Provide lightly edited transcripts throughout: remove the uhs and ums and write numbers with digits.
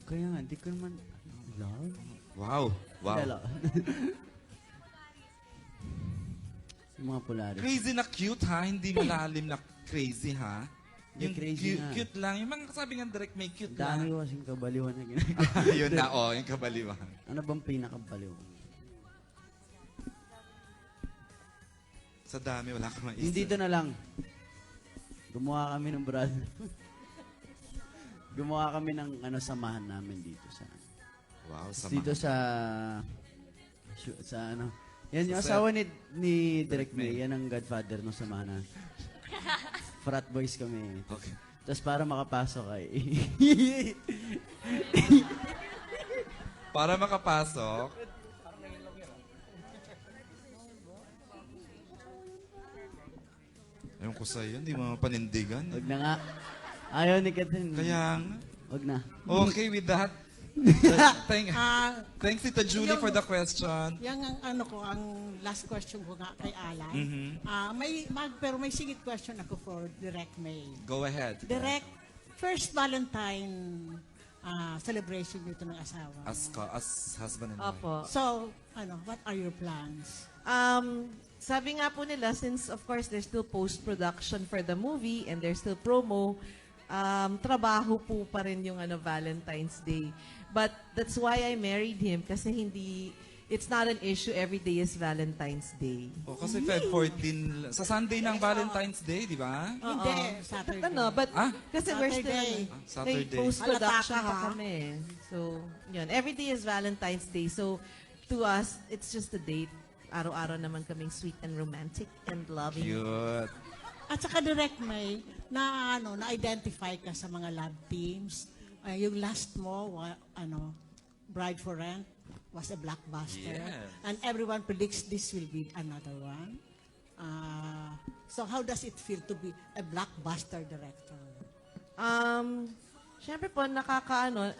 Kaya nga, di ko naman, love? Wow. Wow. Dala. Yung mga Polaris. Crazy na cute ha, hindi malalim na crazy ha. Hindi, Yung crazy nga. cute lang. Yung mga sabi nga direct may cute Dami lang. ko kasing kabaliwan na ginagawa. Yun na, yung kabaliwan. Ano bang pinakabaliw? Sa dami, wala kang maisip. Hindi dito na lang. Gumawa kami ng brother. Gumawa kami ng samahan namin dito sa Wow, sama. dito sa ano. Yan yung Sa asawa ni Direk May. May. Yan ang godfather ng samahan na. Frat boys kami. Okay. Tapos para makapasok ay Para makapasok, ayun ko sa'yo, hindi mo panindigan. wag na nga. Ayaw ni Katin. Kaya nga. Wag na. Okay with that. Thanks Tita Julie for the question. Yang ang last question ko nga kay Alan. Mhm. Pero may singit question ako for Direk May. Go ahead. Direk, first Valentine celebration nito ng asawa. As husband and wife. Opo. So, what are your plans? Sabi nga po nila, since of course there's still post-production for the movie and there's still promo, trabaho po pa rin yung Valentine's Day. But that's why I married him kasi it's not an issue every day is Valentine's Day. Oh, kasi Feb 14, sa Sunday ng Valentine's Day, di ba? Hindi, Saturday. But Ah? kasi we're still Saturday. Saturday. may post-production Halata ka, pa ha? kami. So, yun. Every day is Valentine's Day. So, to us, it's just a date. Araw-araw naman kaming sweet and romantic and loving. Cute. At saka Direk May, na-identify ka sa mga love teams. Yung last mo, Bride for Rent, was a blockbuster. Yes. And everyone predicts this will be another one. So how does it feel to be a blockbuster director? Siyempre po,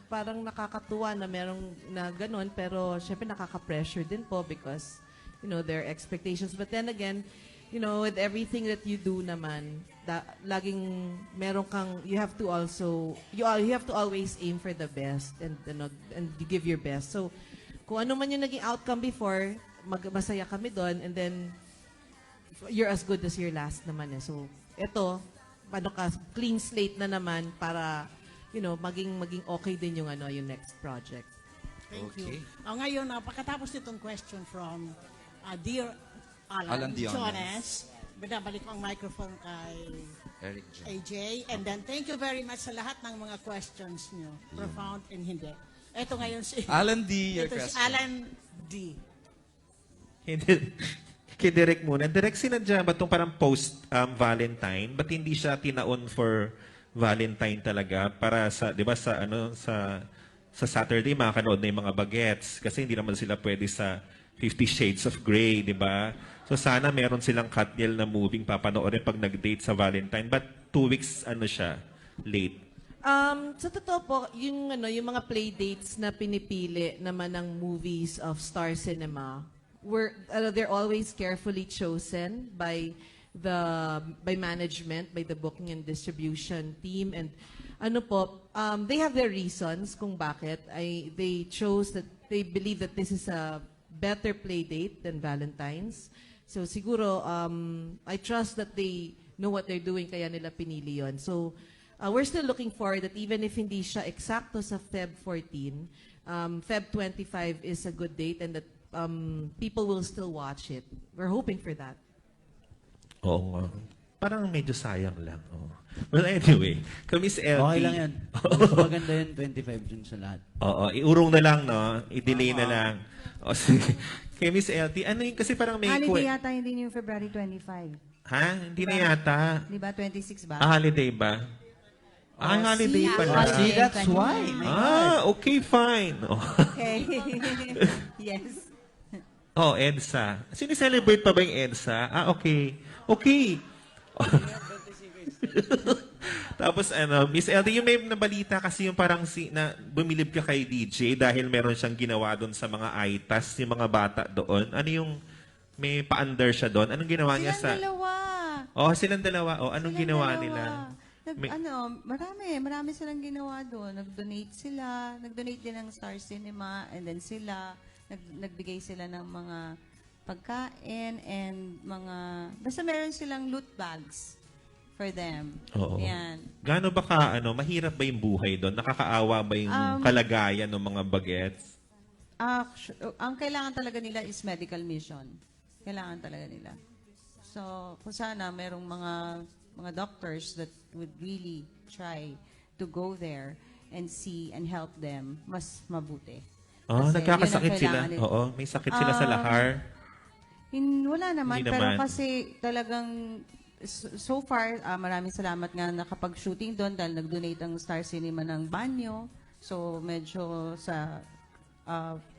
parang nakakatuwa na merong na ganun, pero siyempre nakaka-pressure din po because, there are expectations. But then again, with everything that you do naman, laging meron kang, you have to always aim for the best and you give your best. So, kung ano man yung naging outcome before, masaya kami doon, and then, you're as good as your last naman. So, ito, clean slate na naman para, maging okay din yung next project. Thank Okay. you. Ngayon, pagkatapos nitong question from Dear Alan Alan Diones. Diones, binabalik ko ang microphone kay Eric John. AJ. And then, thank you very much sa lahat ng mga questions nyo. Profound and hindi. Ito ngayon si... Alan D, your ito si question. Alan D. Hindi. Kay Direk muna. Direk, sinadya ba itong parang post-Valentine? Ba't hindi siya tinaon for Valentine talaga? Para sa, di ba, sa Saturday, makakanood na yung mga bagets. Kasi hindi naman sila pwede sa 50 Shades of Grey, di ba? So sana meron silang cut deal na moving papanoorin pag nag-date sa Valentine. But 2 weeks, siya, late. Sa totoo po, yung mga play dates na pinipili naman ng movies of Star Cinema, they're always carefully chosen by management, by the booking and distribution team, and they have their reasons kung bakit they chose that. They believe that this is a better play date than Valentine's. So siguro, I trust that they know what they're doing kaya nila pinili yun. So we're still looking forward that even if hindi siya eksakto sa Feb 14, Feb 25 is a good date and that people will still watch it. We're hoping for that. Oo nga. Parang medyo sayang lang. Oh. Well, anyway, Miss LT. Okay lang yan. Mas maganda yun, 25 dun sa lahat. Oo, iurong na lang, no? I-delay na lang. O, sige. Kay Miss LT, ano yung, kasi parang may... Holiday yata hindi yung February 25. Ha? Hindi na yata. Di ba? 26 ba? Holiday ba? Holiday see, pala. holiday. See, that's why. Okay, fine. Oh, Okay. Yes. EDSA. Sinicelebrate pa ba yung EDSA? Okay. Okay. Tapos Miss LT, yung may nabalita kasi yung parang bumilib ka kay DJ dahil meron siyang ginawa doon sa mga ITAS, yung mga bata doon. Ano yung may pa-under siya doon? Anong ginawa niya Silang dalawa. Silang dalawa. Anong Silang ginawa dalawa. nila? Marami silang ginawa doon. Nag-donate din ng Star Cinema, and then nagbigay sila ng mga pagkain and basta meron silang loot bags for them. Oo. Yan. Gaano ba mahirap ba yung buhay doon? Nakakaawa ba yung kalagayan ng mga bagets? Ang kailangan talaga nila is medical mission. Kailangan talaga nila. So, kung sana merong mga doctors that would really try to go there and see and help them, mas mabuti. Kasi Nagkakasakit yun ang sila. kailangan nila. Oo, may sakit sila sa lahar. Wala naman, Hindi pero naman. kasi talagang so far, maraming salamat nga nakapag-shooting doon dahil nag-donate ang Star Cinema ng banyo. So, medyo sa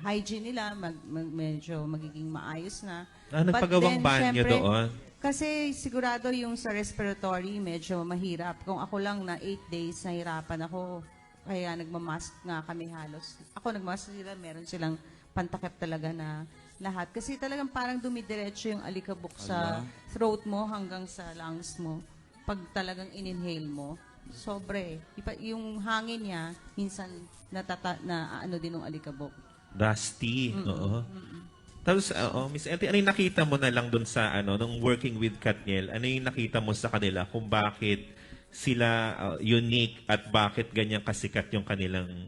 hygiene nila, medyo magiging maayos na. But Nagpagawang then, banyo syempre, doon. Kasi sigurado yung sa respiratory, medyo mahirap. Kung ako lang na 8 days, nahirapan ako. Kaya nagmamask nga kami halos. Ako nagmamask sila, meron silang pantakip talaga na lahat. Kasi talagang parang dumidiretso yung alikabok sa throat mo hanggang sa lungs mo. Pag talagang in-inhale mo, sobre. Yung hangin niya, minsan na ano din ng alikabok. Dusty. Oo. Tapos, Miss Ente, ano yung nakita mo na lang doon sa, nung working with Katniel, ano yung nakita mo sa kanila kung bakit sila unique at bakit ganyan kasikat yung kanilang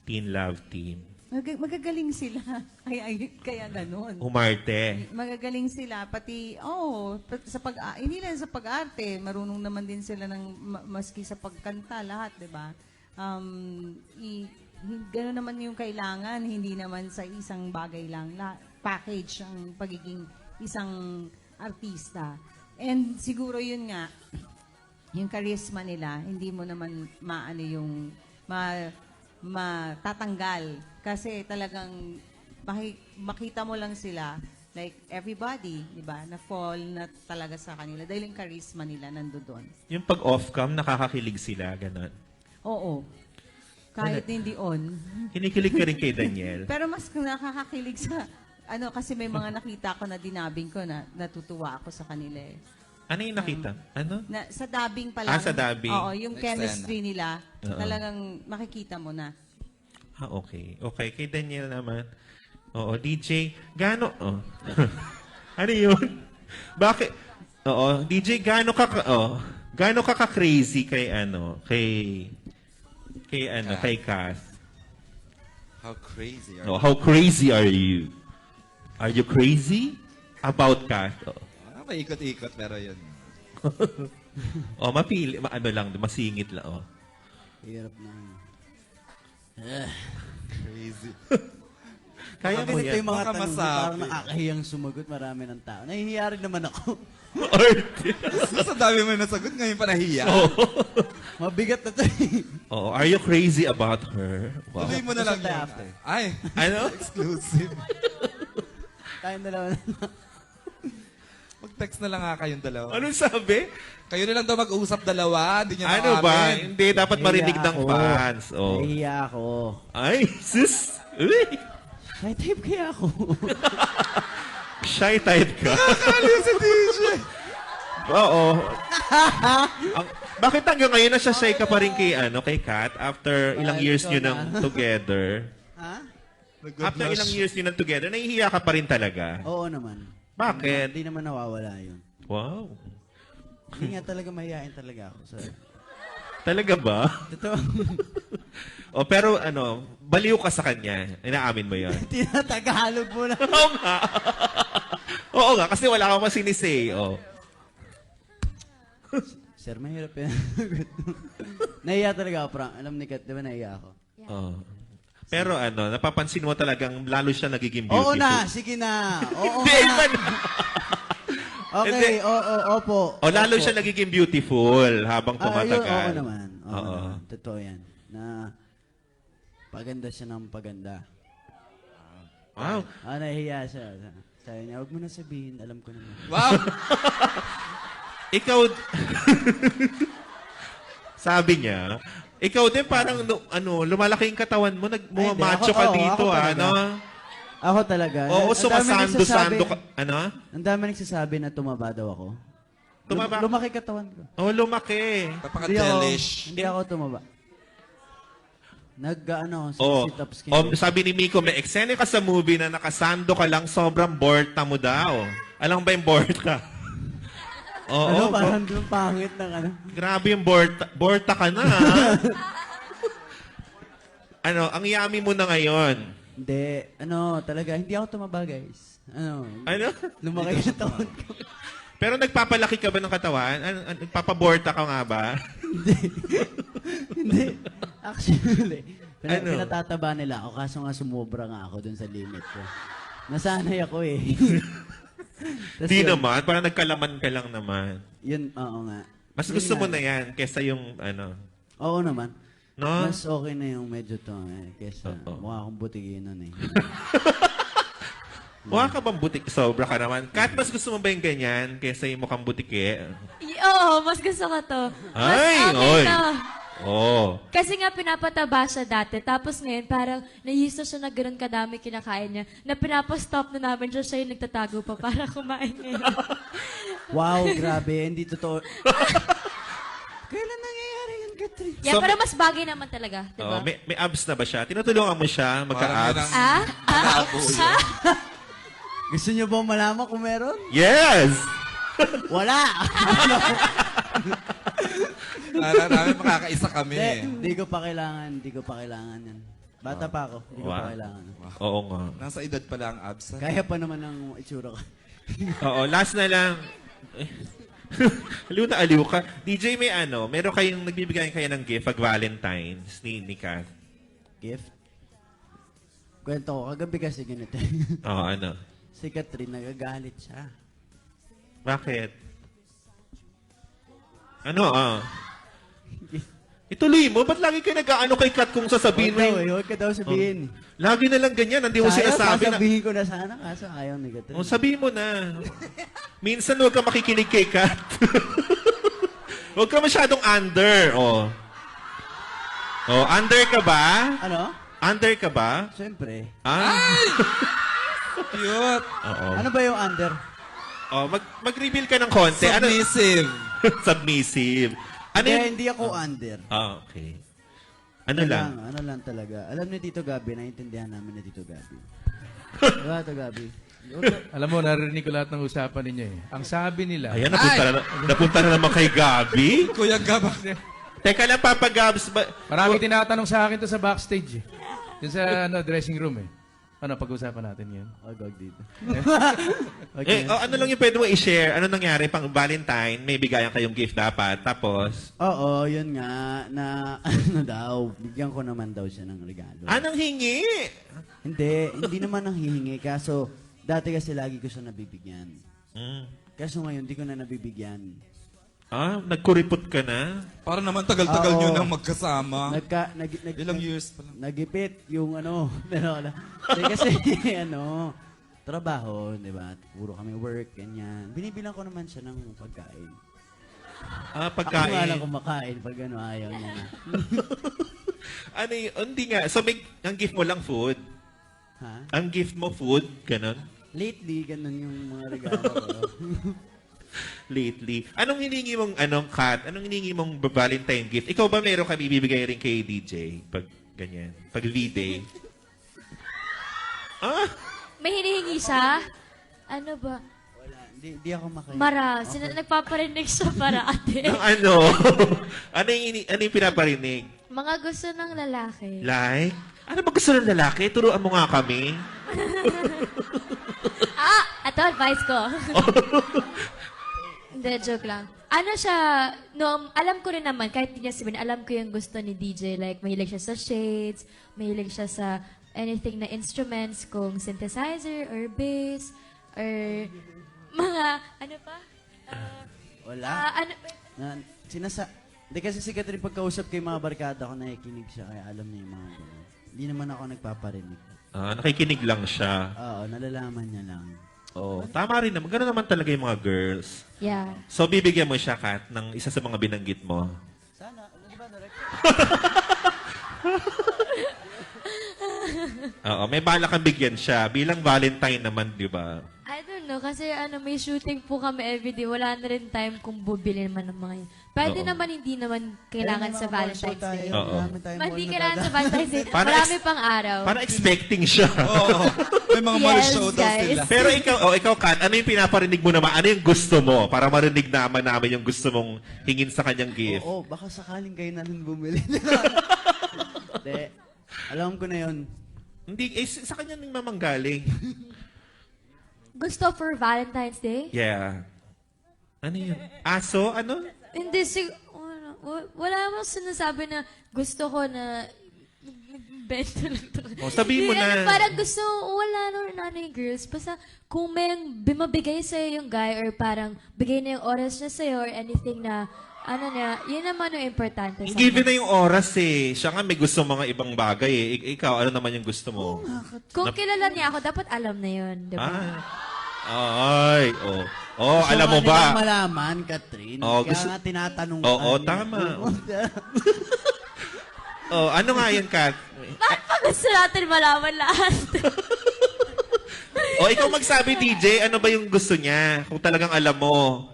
teen love team? Magagaling sila. Kaya ganun. Umarte. Magagaling sila. Pati, hindi lang sa pag-arte, marunong naman din sila maski sa pagkanta, lahat, di ba? Gano'n naman yung kailangan, hindi naman sa isang bagay lang. Package ang pagiging isang artista. And siguro yun nga, yung charisma nila, hindi mo naman matatanggal. Kasi talagang makita mo lang sila, like everybody, di ba, na fall na talaga sa kanila. Dahil yung charisma nila nandoon. Yung pag off-cam, nakakakilig sila, gano'n. Oo. Kahit hindi on. Kinikilig ka rin kay Daniel. Pero mas nakakakilig sa, kasi may mga nakita ko na dinabing ko na natutuwa ako sa kanila eh. Ano yung nakita? Ano? Sa dubbing pa lang. Sa dubbing. Oo, yung Next chemistry nila, Oo. talagang makikita mo na. Okay. Okay, kay Daniel naman. Oo, DJ, ano yun? Bakit? Oo, DJ, gaano ka ka-crazy kay kay Kath? How crazy are No, how crazy are you? Are you crazy about Kath? Paikot-ikot, pero yun. Mapili, masingit lang. Hirap na. Crazy. Kaya mo Ganito yan. yung mga Baka tanong, masabi. parang nakakahiyang sumagot, marami ng tao. Nahihiya rin naman ako. Sa dami mo nasagot, ngayon pa nahiya. Mabigat na to eh. Oh, are you crazy about her? Wow. Tuloy mo na lang Usap tayo yun. after. Ay, Ano? exclusive. Tayong dalawa na. Mag-text na lang nga kayong dalawa. Anong sabi? Kayo na lang daw mag-uusap dalawa. Hindi niya Ano ba? maamin. Hindi, dapat marinig Nahihiya ng ako. fans. Oh. Nahihiya ako. Ay, sis! Uy! Shy type kaya ako. Shy type ka. Kaliw si DJ. Oo. Bakit hanggang ngayon nasa shy ka pa rin kay Kat after ilang Well, years ikaw nyo na. nang together? Ha? After ilang years nyo nang together, nahihiya ka pa rin talaga? Oo naman. Bakit? Hindi naman nawawala yun. Wow. Hindi nga talaga mahihain talaga ako. So, Talaga ba? totoo. Pero baliw ka sa kanya. Inaamin mo yan. Tinatagalog mo na. Oo nga. Oo nga, kasi wala kang masinisay. Oh. Sir, mahirap yan. Nahiya talaga ako, Frank. Alam ni Kat, di ba nahiya ako? Oh. Pero napapansin mo talagang lalo siya nagiging beautiful. Oo na, sige na. Oo Hindi, na. iba na. Okay, opo. Lalo Opo. siya nagiging beautiful habang Oo tumatagal. naman. Oo Oo. naman. Totoo yan. Na paganda siya ng paganda. Wow. Nahihiya siya. Sabi niya, huwag mo na sabihin. Alam ko naman. Wow. Ikaw, sabi niya, ikaw din parang, lumalaki yung katawan mo, Ay, nagmamacho hindi. ka Ako dito, talaga. ano? Ako talaga. Oo, Ang dami sumasando-sando nagsasabi- ka, ano? Ang dami nagsasabi na tumaba daw ako. Tumaba. Lumaki katawan ko. Oh, lumaki. Napaka-delish. Hindi ako tumaba. Nag-ano, Oh, sit-ups oh, sabi ni Miko, may eksena ka sa movie na nakasando ka lang, sobrang borta mo daw. Alam ba yung borta? Oo, Ano, oh, parang yung pangit ng ano. grabe yung borta. Borta ka na, ha? Ano, ang yummy mo na ngayon. Hindi, ano, talaga, hindi ako tumaba, guys. Ano, Ano? lumaki katawan ko. Pero nagpapalaki ka ba ng katawan? Nagpapaborta ka nga ba? Hindi. Actually, Ano? pinatataba nila ako, kaso nga sumobra nga ako dun sa limit ko. Nasanay ako eh. Tas Di yun, naman, parang nagkalaman ka lang naman. Yun, oo nga. Mas Yun gusto mo nga. na yan kesa yung ano. Oo naman. No? Mas okay na yung medyo to eh, kesa Oo. mukha akong butigi nun eh. Mukha ka bang butik? Sobra ka naman. Kat, mas gusto mo ba yung ganyan kesa yung mukhang butike? Oo, mas gusto ko to. Mas Ay, okay oy. to. Oh. Kasi nga pinapataba siya dati. Tapos ngayon, parang nahisto siya na gano'n kadami kinakain niya. Na pinapastop na namin siya, siya yung nagtatago pa para kumain ngayon. Wow, grabe. Hindi totoo. Kailan nangyayari yun, Catherine? Yeah, So, pero mas bagay naman talaga, di Oh, ba? may abs na ba siya? Tinutulungan mo siya Parang magka-abs? yun ang- Ah? Ah? Ah? Gusto niyo ba malaman kung meron? Yes! Wala! Namin makakaisa kami. Hindi ko pa kailangan yan. Bata pa ako, hindi ko pa Wow. kailangan. Oo nga. Nasa edad pala ang abs. Kaya pa naman ang itsura ko. Oo, last na lang. Aliw na aliw ka. DJ, may ano, meron kayong nagbibigay kayo ng gift pag Valentine's ni Kat. Gift? Kwento ko, kagabi kasi ganito. Oo, ano? Si Catherine, nagagalit siya. Bakit? Ano, Ituloy mo, ba't lagi kayo nag-ano kay Kat kung sasabihin mo Huwag ka daw sabihin. Lagi na lang ganyan, hindi mo Sayang, sinasabi na... sasabihin ko na sana, kaso ayaw ni Catherine. Oh, sabihin mo na. Minsan huwag ka makikinig kay Kat. Huwag ka masyadong under. Oh, under ka ba? Ano? Under ka ba? Siyempre. Ah? Cute. Oo. Ano ba yung under? Oh, mag-reveal ka ng konti. Submissive. Submissive. Ano Kaya yun? hindi ako under. Ah, okay. Ano lang? Ano lang talaga. Alam ni Tito Gabi, naiintindihan namin ni Tito Gabi. Diba, Tito Gabi? Alam mo, narinig ko lahat ng usapan ninyo eh. Ang sabi nila, Ayan, napunta na naman kay Gabi. Kuya Gab. Teka lang, Papa Gabs. maraming tinatanong sa akin to sa backstage eh. Yung sa dressing room eh. Ano, pag-usapan natin yan? Wag dito. Ano lang yung pwede mo i-share? Ano nangyari pang Valentine? May bigayan kayong gift dapat. Tapos, Oo, yun nga, na ano daw, bigyan ko naman daw siya ng regalo. anong hingi? Hindi naman ang hihingi. Kaso, dati kasi lagi ko siya nabibigyan. Mm. Kaso ngayon, di ko na nabibigyan. Nagkuripot ka na? Para naman tagal-tagal Oo. nyo nang magkasama. Ilang nag- years pa lang. Nagipit yung ano, pero wala. Hindi kasi, ano, trabaho, di ba? Puro kami work, ganyan. Binibilang ko naman siya ng pagkain. Ako nga lang Pagkain. kumakain pag ano, ayaw niya na. Ano yun? Hindi nga. So, ang gift mo lang food? Ha? Ang gift mo food? Ganon? Lately, ganun yung mga regalo ko. Lately. Anong hiningi mong, Kat? Anong hiningi mong Valentine gift? Ikaw ba meron ka bibigay rin kay DJ? Pag ganyan. Pag V-Day? May hinihingi siya? Ano ba? Wala, hindi ako makain. Mara. Nagpaparinig siya para ate. Ang ano? ano yung pinaparinig? Mga gusto ng lalaki. Like? Ano ba gusto ng lalaki? Turuan mo nga kami. Ito advice ko. Hindi, joke lang. Ano siya, alam ko rin naman, kahit hindi niya sabihin, alam ko yung gusto ni DJ. Like, mahilig siya sa shades, mahilig siya sa anything na instruments, kung synthesizer, or bass, or mga, ano pa? Wala. Ano, Hindi kasi si Catherine pagkausap kay mga barkada ko, nakikinig siya, kaya alam niya yung mga ganun. Hindi naman ako nagpaparinig. Nakikinig lang siya. Oo, nalalaman niya lang. Oh, tama rin naman. Ganun naman talaga yung mga girls. yeah. So, bibigyan mo siya, Kat, ng isa sa mga binanggit mo. Sana, di ba, direct? Oo, may bala kang bigyan siya. Bilang Valentine naman, di ba? I don't kasi may shooting po kami everyday. Wala na rin time kung bubili naman ng mga yun. Pwede Oo. naman, hindi naman kailangan sa Valentine's Day. Oo. Hindi kailangan sa Valentine's Day. Para Marami pang araw. Parang expecting siya. Oo. May mga mall Yes, show daw guys. sila. Pero ikaw, Kat, ano yung pinaparinig mo naman? Ano yung gusto mo? Para marinig namin yung gusto mong hingin sa kanyang gift. Oo, baka sakaling kayo na rin bumili. Hindi. Alam ko na yun. Hindi, sa kanya nang mamanggaling. Gusto for Valentine's Day? Yeah. Ano yun? Aso? Ano? Hindi, wala akong sinasabi na gusto ko na bento lang to. Sabihin mo Hindi, na. parang gusto, wala na yung girls. Basta kung may bumabigay sa'yo yung guy or parang bigay na yung oras niya sa'yo or anything na, yun naman yung importante sa Given na yung oras eh. Siya nga may gusto mga ibang bagay eh. Ikaw, ano naman yung gusto mo? Kung kilala niya ako, dapat alam na yun, di ba? Ay, oh. Oh, Gusto alam mo nga nilang ba? malaman, Catherine. Oo, Kaya gusto- nga tinatanong Oo, ka. tama. Oh, ano nga yun, Kat? Bakit pa gusto natin malaman lahat? O, ikaw magsabi, DJ, ano ba yung gusto niya? Kung talagang alam mo.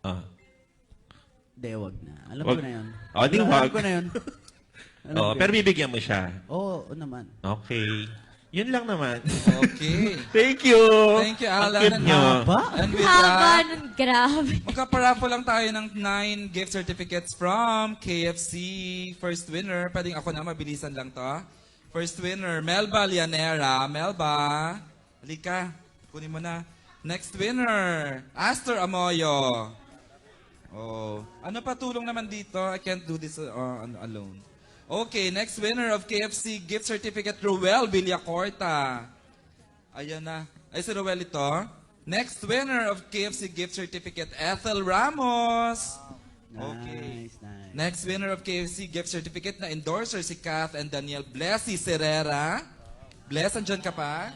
Ah. Hindi, wag na. Alam Wag. ko na yun. Di Alam wag. ko na yun. Alam Oh, ko pero yun. bibigyan mo siya. Oo naman. Okay. Yun lang naman. Okay. Thank you. Thank you, Ang Alan. cute nyo. And with Haba that, nun, grabe. magkaparapol lang tayo ng 9 gift certificates from KFC. First winner, pwedeng ako na, mabilisan lang to. First winner, Melba Lianera. Melba, halika, kunin mo na. Next winner, Astor Amoyo. Oh, ano pa tulong naman dito? I can't do this alone. Okay, next winner of KFC gift certificate, Ruel Villacorta. Ayan na. Ay, si Ruel ito. Next winner of KFC gift certificate, Ethel Ramos. Okay. Nice, nice. Next winner of KFC gift certificate na endorser si Kath and Daniel Blessy Serrera. Bless, andyan ka pa?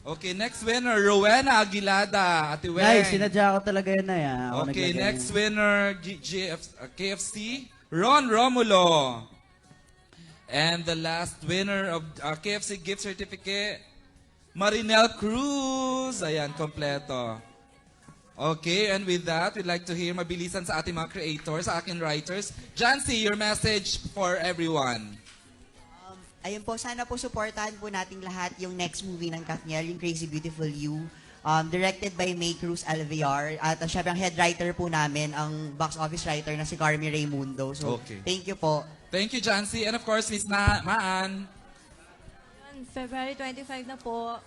Okay, next winner, Rowena Aguilada. Ate Weng. Nice, sinadya ko talaga yun na yan. Ako Okay, naglagay next yan. winner, KFC, Ron Romulo. And the last winner of KFC gift certificate, Marinel Cruz. Ayan, kompleto. Okay, and with that, we'd like to hear mabilisan sa ating mga creators, sa aking writers. Jancy, your message for everyone. Ayun po, sana po supportahan po nating lahat yung next movie ng Katniel, yung Crazy Beautiful You. Directed by May Cruz Alvear. At syempre, ang head writer po namin, ang box office writer na si Carmi Raimundo. So, Okay. thank you po. Thank you, Jancy. And of course, Miss Maan. February 25 na po,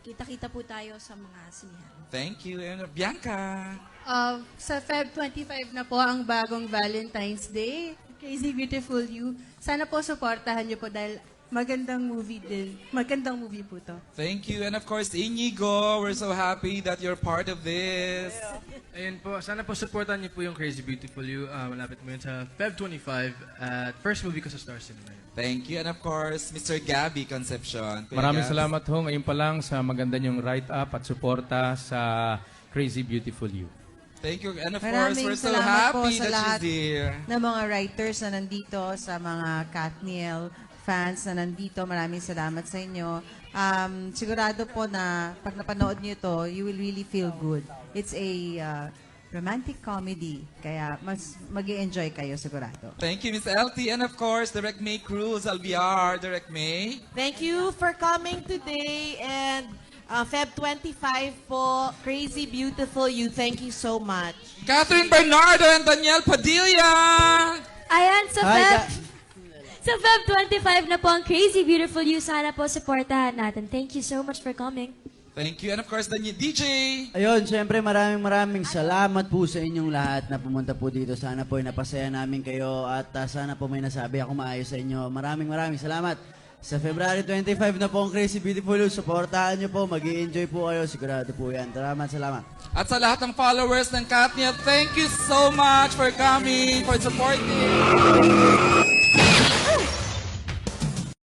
kita-kita po tayo sa mga sinihan. Thank you. And Bianca. Sa Feb 25 na po ang bagong Valentine's Day, Crazy Beautiful You. Sana po supportahan niyo po dahil magandang movie din. Magandang movie po to. Thank you. And of course, Inigo. We're so happy that you're part of this. Ayun po, sana po supportan niyo po yung Crazy Beautiful You. Malapit mo yun sa Feb 25 at first movie ko sa Star Cinema. Thank you. And of course, Mr. Gabby Concepcion. Kuya Maraming Gabs. salamat ho ngayon pa lang sa maganda niyong write-up at suporta sa Crazy Beautiful You. Thank you. And of course, Maraming we're so salamat po happy sa that lahat she's here. ng mga writers na nandito, sa mga Katniel fans na nandito. Maraming salamat sa inyo. Sigurado po na pag napanood niyo to, you will really feel good. It's a romantic comedy. Kaya mas mag-enjoy kayo sigurado. Thank you, Miss LT. And of course, Direct May Cruz, Albiar, Direct May. Thank you for coming today and Feb 25 po, Crazy Beautiful You. Thank you so much. Catherine Bernardo and Danielle Padilla. Ayan, Hi, sa Feb 25 na po ang Crazy Beautiful You. Sana po supportahan natin. Thank you so much for coming. Thank you. And of course, DJ. Ayun, syempre maraming salamat po sa inyong lahat na pumunta po dito. Sana po ay napasaya namin kayo at sana po may nasabi ako maayos sa inyo. Maraming salamat. Sa February 25 na po ang Crazy Beautiful You. Supportahan nyo po. Mag-i-enjoy po kayo. Sigurado po yan. Salamat. At sa lahat ng followers ng Katniel, thank you so much for coming, for supporting.